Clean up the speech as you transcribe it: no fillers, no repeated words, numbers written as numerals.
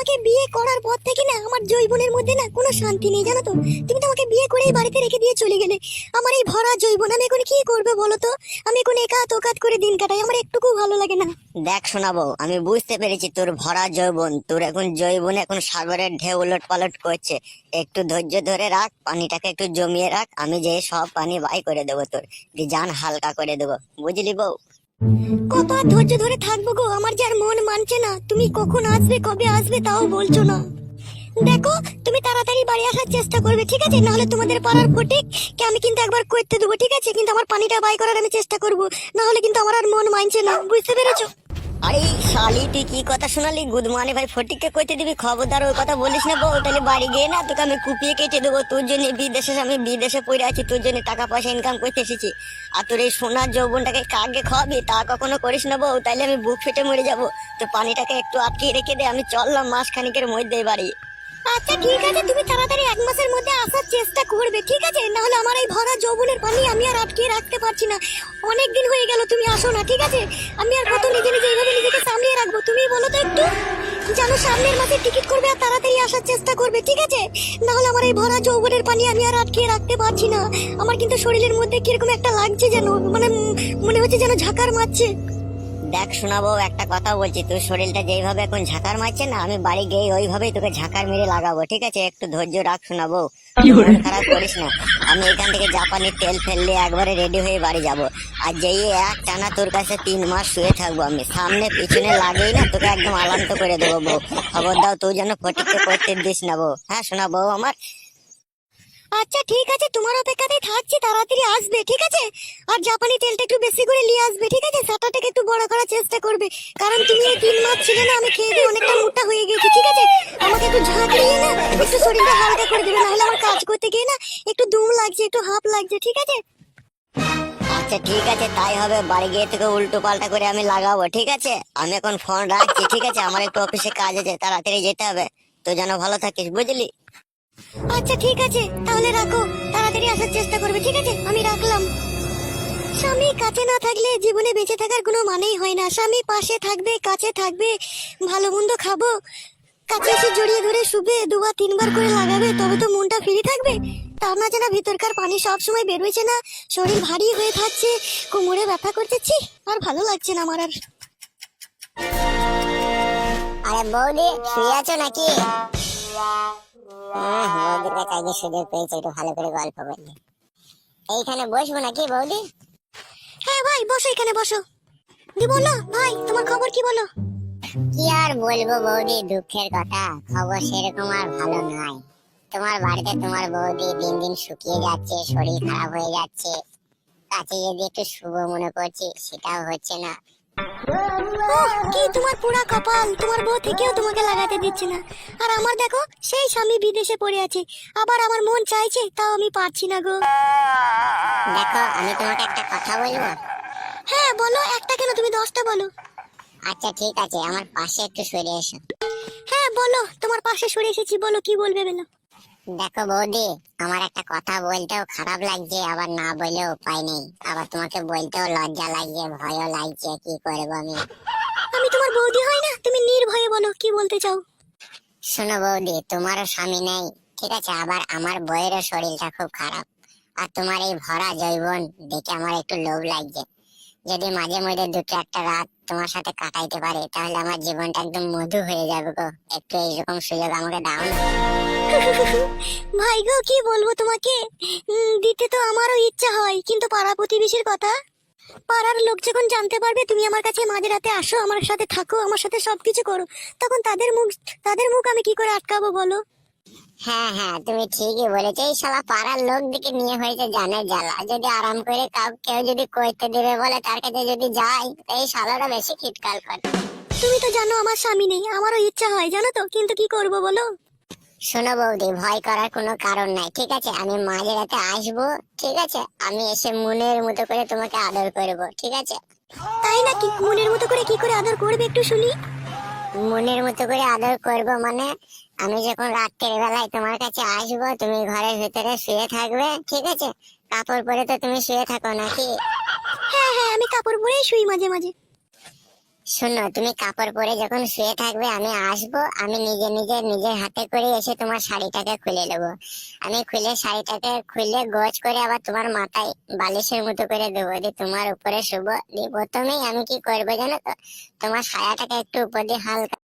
তোমাকে বিয়ে করার পর থেকে না আমার জৈবনের মধ্যে না কোনো শান্তি নেই, জানো তো। তুমি তো আমাকে বিয়ে করেই বাড়িতে রেখে দিয়ে চলে গেলে। আমার এই ভরা জৈবন আমি এখন কি করবে বলো তো? আমি এখন একা তোকাত করে দিন কাটাই, আমার একটুকু ভালো লাগে না। দেখ শোনাবো, আমি বুঝতে পেরেছি তোর ভরা যৌবন, তোর এখন যৌবন এখন সাগরের ঢেউ উলট পালট করছে। একটু ধৈর্য ধরে রাখ, পানিটাকে একটু জমিয়ে রাখ, আমি যে সব পানি বাই করে দেবো, তোর জান হালকা করে দেবো, বুঝলি বউ? কত আর ধৈর্য ধরে থাকবো গো, আমার যে আর মন মানছে না। তুমি কখন আসবে, কবে আসবে তাও বলছো না। দেখো, তুমি তাড়াতাড়ি বাড়ি আসার চেষ্টা করবে, ঠিক আছে? নাহলে তোমাদের পাড়ার ফটিক কে আমি কিন্তু একবার করতে দেবো, ঠিক আছে? কিন্তু আমার পানিটা বাই করার আমি চেষ্টা করবো, না হলে কিন্তু আমার আর মন মানছে না, বুঝতে পেরেছো? আরে শালি, তুই কি কথা শোনালি? গুদমানি ভাই ফটিককে কইতে দিবি? খবরদার ওই কথা বলিস না বউ, তাহলে বাড়ি গিয়ে না তোকে আমি কুপিয়ে কেটে দেবো। তোর জন্য বিদেশে, আমি বিদেশে পড়ে আছি, তোর জন্য টাকা পয়সা ইনকাম করতে এসেছি। আর তোর এই সোনার যৌবনটাকে কাকে খাওয়াবি তা কখনো করিস না বউ, তাইলে আমি বুক ফেটে মরে যাবো। তো পানিটাকে একটু আটকে রেখে দে, আমি চললাম মাস খানিকের মধ্যে বাড়ি। আচ্ছা ঠিক আছে, তুমি তাড়াতাড়ি 1 মাসের মধ্যে আসার চেষ্টা করবে, ঠিক আছে? নাহলে আমার এই ভরা যৌবনের পানি আমি আর আটকে রাখতে পারছি না। অনেক দিন হয়ে গেল তুমি আসো না, ঠিক আছে? আমি আর কত নিজে নিজে এইভাবে নিজেকে সামলিয়ে রাখবো, তুমি বলো তো একটু। জানো, সামনের মাসে টিকিট করবে আর তাড়াতাড়ি আসার চেষ্টা করবে, ঠিক আছে? নাহলে আমার এই ভরা যৌবনের পানি আমি আর আটকে রাখতে পারছি না। আমার কিন্তু শরীরের মধ্যে কিরকম একটা লাগছে যেন, মানে মনে হচ্ছে যেন ঝাঁকার মারছে। দেখ শোনাবো, একটা কথা বলছি, তোর শরীরটা যেইভাবে এখন ঝাঁকার মারছে না, আমি বাড়ি গিয়ে ওইভাবেই তোকে ঝাঁকার মেরে লাগাবো, ঠিক আছে? একটু ধৈর্য রাখ শোনাবো, মন খারাপ করিস না। আমি এখান থেকে জাপানি তেল ফেললে একবারে রেডি হয়ে বাড়ি যাব। আর যেই এক টানা তোর কাছে 3 মাস শুয়ে থাকবো, আমি সামনে পিছনে লাগেই না তোকে একদম আলান্ত করে দেবো বউ। খবর দাও, তুই যেন ফটিককে করতে দিস না বউ। হ্যাঁ শোনাবো আমার। আচ্ছা ঠিক আছে, তোমার অপেক্ষাতেই থাকছি, তাড়াতাড়ি আসবে, ঠিক আছে? আর জাপানি তেলটা একটু বেশি করে নিয়ে আসবে, ঠিক আছে? সাটাটাকে একটু বড় করার চেষ্টা করবে, কারণ তুমি এই 3 মাস ছিলে না, আমি খেয়ে দিয়ে অনেকটা মোটা হয়ে গেছি, ঠিক আছে? আমাকে একটু ঝাঁক দিয়ে না একটু শরীরটা হালকা করে দেবে, নাহলে আমার কাজ করতে গিয়ে না একটু দুম লাগছে, একটু হাঁপ লাগছে, ঠিক আছে? আচ্ছা ঠিক আছে, তাই হবে। বাড়ি গিয়ে তোকে উল্টো পাল্টা করে আমি লাগাবো, ঠিক আছে? আমি এখন ফোন রাখছি, ঠিক আছে? আমার একটু অফিসে কাজ আছে, তাড়াতাড়ি যেতে হবে। তো যেন ভালো থাকিস, বুঝলি? আচ্ছা ঠিক আছে, তাহলে রাখো, তাড়াতাড়ি আসার চেষ্টা করবে, ঠিক আছে? আমি রাখলাম। স্বামী কাছে না থাকলে জীবনে বেঁচে থাকার কোনো মানেই হয় না। স্বামী পাশে থাকবে, কাছে থাকবে, ভালো মন্দ খাবো, কাছে এসে জড়িয়ে ধরে শুবে, 2 বার 3 বার করে লাগাবে, তবে তো মনটা ফ্রি থাকবে। তার না জানা ভিতরকার পানি সব সময় বেরোচ্ছে না, শরীর ভারী হয়ে থাকছে, কোমরে ব্যথা করছে, ছি, আর ভালো লাগছে না আমার আর। আরে বৌদি, শুয়ে আছো নাকি? বৌদির কাছে আগে সুযোগ পেয়েছে, একটু ভালো করে গল্প বললি। এইখানে বসবো নাকি বৌদি? হ্যাঁ ভাই, বসো, এখানে বসো। দি বলো ভাই, তোমার খবর কি বলো? কি আর বলবো বৌদি, দুঃখের কথা। খবর সেরকম আর ভালো নয়। তোমার বাড়িতে তোমার বৌদি দিন দিন শুকিয়ে যাচ্ছে, শরীর খারাপ হয়ে যাচ্ছে। কাছে যদি একটু শুভ মনে করছি, সেটাও হচ্ছে না। কি তোমার পুরা কপাল, তোমার বউ থেকেও তোমাকে লাগাতে দিচ্ছে না। আর আমার দেখো, সেই স্বামী বিদেশে পড়ে আছে, আবার আমার মন চাইছে, তাও আমি পারছি না গো। দেখো, আমি তোমাকে একটা কথা বলবো। হ্যাঁ বলো, একটা কেন, তুমি 10টা বলো। আচ্ছা ঠিক আছে, আমার পাশে একটু সরে এসো। হ্যাঁ বলো, তোমার পাশে সরে এসেছি, বলো কি বলবে বলো। দেখো বৌদি, আমার একটা কথা বলতেও খারাপ লাগছে, আবার না বলেও উপায় নেই। আবার তোমাকে বলতেও লজ্জা লাগছে, ভয়ও লাগছে, কি করবো আমি। আমি তোমার বৌদি হয় না? তুমি নির্ভয়ে বলো কি বলতে চাও। শোনো বৌদি, তোমারও স্বামী নেই, ঠিক আছে? আবার আমার বউয়েরও শরীরটা খুব খারাপ। আর তোমার এই ভরা যৌবন দেখে আমার একটু লোভ লাগছে। যদি মাঝে মধ্যে দুটো একটা রাত তোমার সাথে কাটাইতে পারে, তাহলে আমার জীবনটা একদম মধু হয়ে যাবে গো। একটু এইরকম সুযোগ আমাকে দাও না। ভাই গো, কি বলবো তোমাকে, দিতে তো আমারও ইচ্ছা হয়, কিন্তু পাড়া প্রতিবেশীর কথা, পাড়ার লোক যখন জানতে পারবে তুমি আমার কাছে মাঝরাতে আসো, আমার সাথে থাকো, আমার সাথে সবকিছু করো, তখন তাদের মুখ আমি কি করে আটকাবো বলো? হ্যাঁ হ্যাঁ, তুমি ঠিকই বলেছো। এই শালা পাড়ার লোক দিকে নিয়ে হয়েছে জানে জ্বালা। যদি আরাম করে কেউ যদি কইতে দেবে বলে, তার কাছে যদি যাই, এই শালারা বেশি খিটকাল করে। তুমি তো জানো আমার স্বামী নেই, আমারও ইচ্ছা হয় জানো তো, কিন্তু কি করব বলো? শোনো বৌদি, ভয় করার কোনো কারণ নাই, ঠিক আছে? আমি মাঝরাতে আসবো, ঠিক আছে? আমি এসে মনের মতো করে তোমাকে আদর করব, ঠিক আছে? তাই নাকি? মনের মতো করে কি করে আদর করবে একটু শুনি। মনের মতো করে আদর করব মানে, আমি যখন রাত্রের বেলায় তোমার কাছে আসবো, তুমি ঘরের ভিতরে শুয়ে থাকবে, ঠিক আছে? কাপড় পরে তো তুমি শুয়ে থাকো নাকি? হ্যাঁ হ্যাঁ, আমি কাপড় পরেই শুই মাঝে মাঝে। শোনো, তুমি কাপড় পরে যখন শুয়ে থাকবে আমি আসবো, আমি নিজের হাতে করে এসে তোমার শাড়িটাকে খুলে নেবো। আমি খুলে শাড়িটাকে খুলে গোছ করে আবার তোমার মাথায় বালিশের মতো করে দেবো, দিয়ে তোমার উপরে শুবো। দিয়ে প্রথমেই আমি কি করবো জানো তো, তোমার সায়াটাকে একটু উপর দিয়ে হালকা